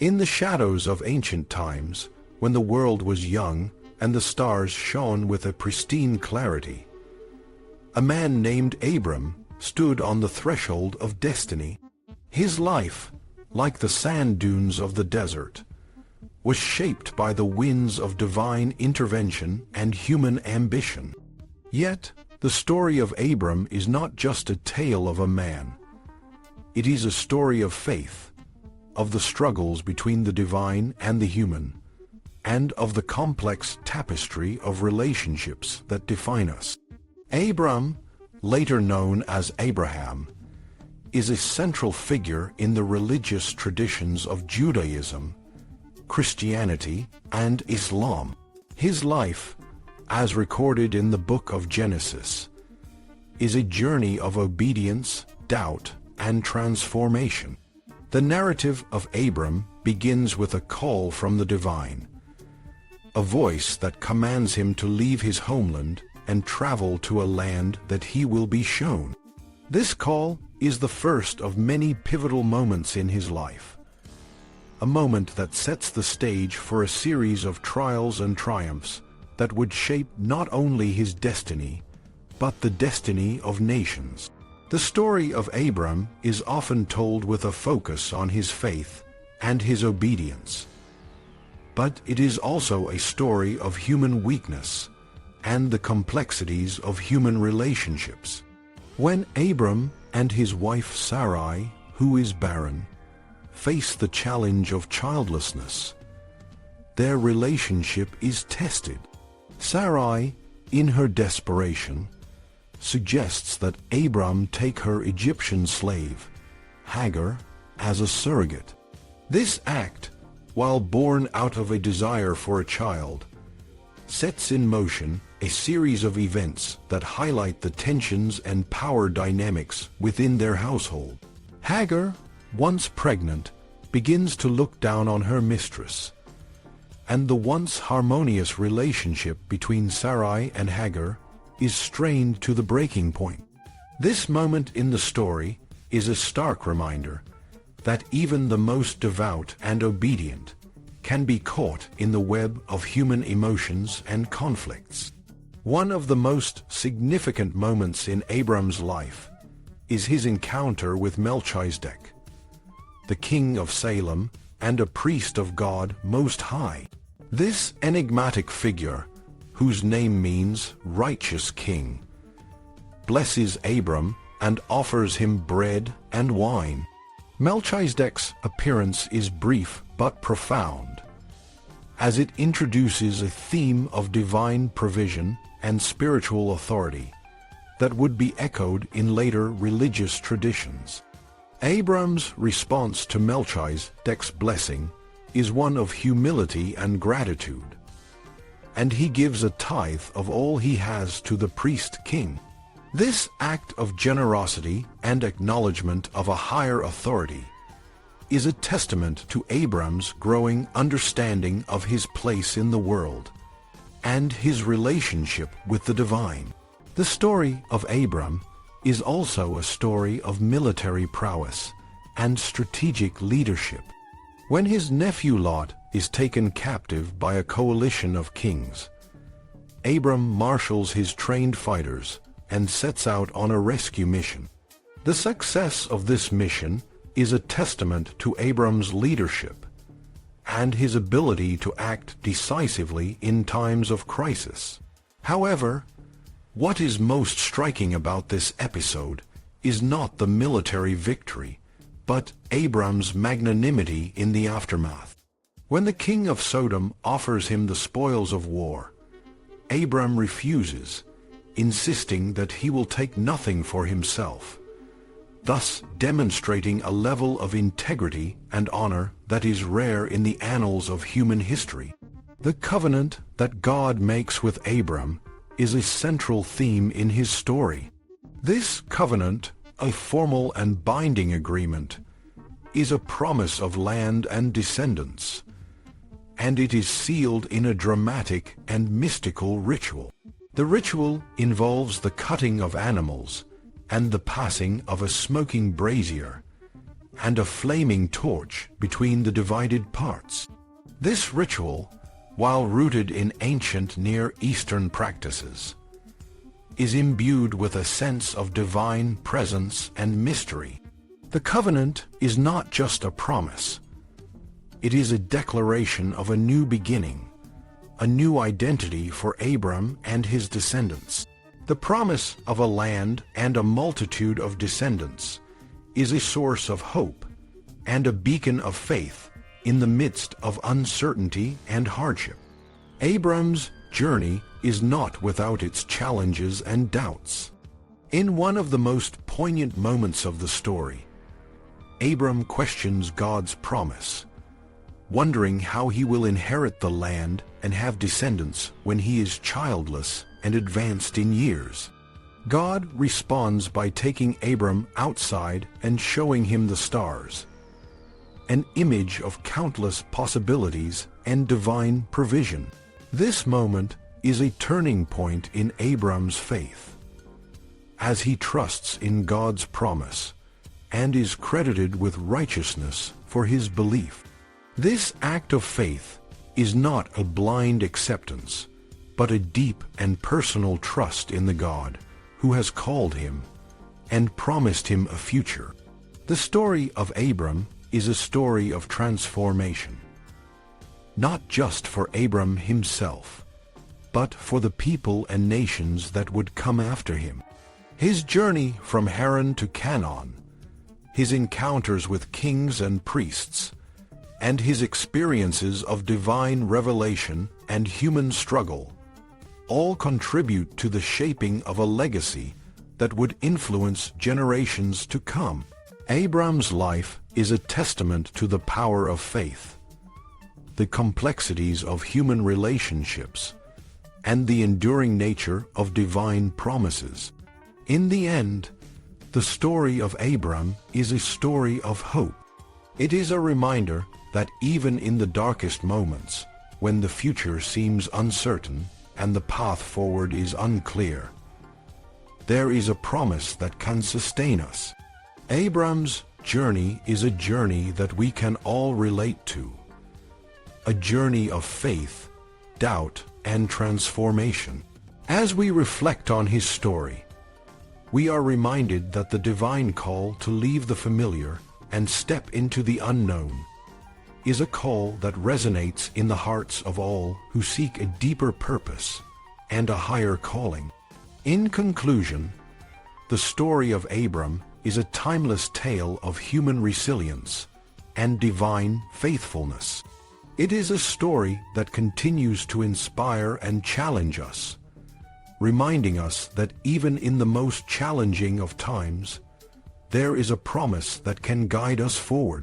In the shadows of ancient times, when the world was young and the stars shone with a pristine clarity, a man named Abram stood on the threshold of destiny. His life, like the sand dunes of the desert, was shaped by the winds of divine intervention and human ambition. Yet, the story of Abram is not just a tale of a man. It is a story of faith, of the struggles between the divine and the human, and of the complex tapestry of relationships that define us. Abram, later known as Abraham, is a central figure in the religious traditions of Judaism, Christianity, and Islam. His life, as recorded in the book of Genesis, is a journey of obedience, doubt, and transformation. The narrative of Abram begins with a call from the divine, a voice that commands him to leave his homeland and travel to a land that he will be shown. This call is the first of many pivotal moments in his life, a moment that sets the stage for a series of trials and triumphs that would shape not only his destiny, but the destiny of nations. The story of Abram is often told with a focus on his faith and his obedience. But it is also a story of human weakness and the complexities of human relationships. When Abram and his wife Sarai, who is barren, face the challenge of childlessness, their relationship is tested. Sarai, in her desperation, suggests that Abram take her Egyptian slave, Hagar, as a surrogate. This act, while born out of a desire for a child, sets in motion a series of events that highlight the tensions and power dynamics within their household. Hagar, once pregnant, begins to look down on her mistress, and the once harmonious relationship between Sarai and Hagar is strained to the breaking point. This moment in the story is a stark reminder that even the most devout and obedient can be caught in the web of human emotions and conflicts. One of the most significant moments in Abram's life is his encounter with Melchizedek, the king of Salem and a priest of God Most High. This enigmatic figure, whose name means righteous king, blesses Abram and offers him bread and wine. Melchizedek's appearance is brief but profound, as it introduces a theme of divine provision and spiritual authority that would be echoed in later religious traditions. Abram's response to Melchizedek's blessing is one of humility and gratitude, and he gives a tithe of all he has to the priest-king. This act of generosity and acknowledgement of a higher authority is a testament to Abram's growing understanding of his place in the world and his relationship with the divine. The story of Abram is also a story of military prowess and strategic leadership. When his nephew Lot is taken captive by a coalition of kings, Abram marshals his trained fighters and sets out on a rescue mission. The success of this mission is a testament to Abram's leadership and his ability to act decisively in times of crisis. However, what is most striking about this episode is not the military victory, but Abram's magnanimity in the aftermath. When the king of Sodom offers him the spoils of war, Abram refuses, insisting that he will take nothing for himself, thus demonstrating a level of integrity and honor that is rare in the annals of human history. The covenant that God makes with Abram is a central theme in his story. This covenant, a formal and binding agreement, is a promise of land and descendants, and it is sealed in a dramatic and mystical ritual. The ritual involves the cutting of animals and the passing of a smoking brazier, and a flaming torch between the divided parts. This ritual, while rooted in ancient Near Eastern practices, is imbued with a sense of divine presence and mystery. The covenant is not just a promise. It is a declaration of a new beginning, a new identity for Abram and his descendants. The promise of a land and a multitude of descendants is a source of hope and a beacon of faith in the midst of uncertainty and hardship. Abram's journey is not without its challenges and doubts. In one of the most poignant moments of the story, Abram questions God's promise, wondering how he will inherit the land and have descendants when he is childless and advanced in years. God responds by taking Abram outside and showing him the stars, an image of countless possibilities and divine provision. This moment is a turning point in Abram's faith, as he trusts in God's promise and is credited with righteousness for his belief. This act of faith is not a blind acceptance, but a deep and personal trust in the God who has called him and promised him a future. The story of Abram is a story of transformation, not just for Abram himself, but for the people and nations that would come after him. His journey from Haran to Canaan, his encounters with kings and priests, and his experiences of divine revelation and human struggle all contribute to the shaping of a legacy that would influence generations to come. Abram's life is a testament to the power of faith, the complexities of human relationships, and the enduring nature of divine promises. In the end, the story of Abram is a story of hope. It is a reminder that even in the darkest moments, when the future seems uncertain and the path forward is unclear, there is a promise that can sustain us. Abram's journey is a journey that we can all relate to, a journey of faith, doubt, and transformation. As we reflect on his story, we are reminded that the divine call to leave the familiar and step into the unknown is a call that resonates in the hearts of all who seek a deeper purpose and a higher calling. In conclusion, the story of Abram is a timeless tale of human resilience and divine faithfulness. It is a story that continues to inspire and challenge us, reminding us that even in the most challenging of times, there is a promise that can guide us forward.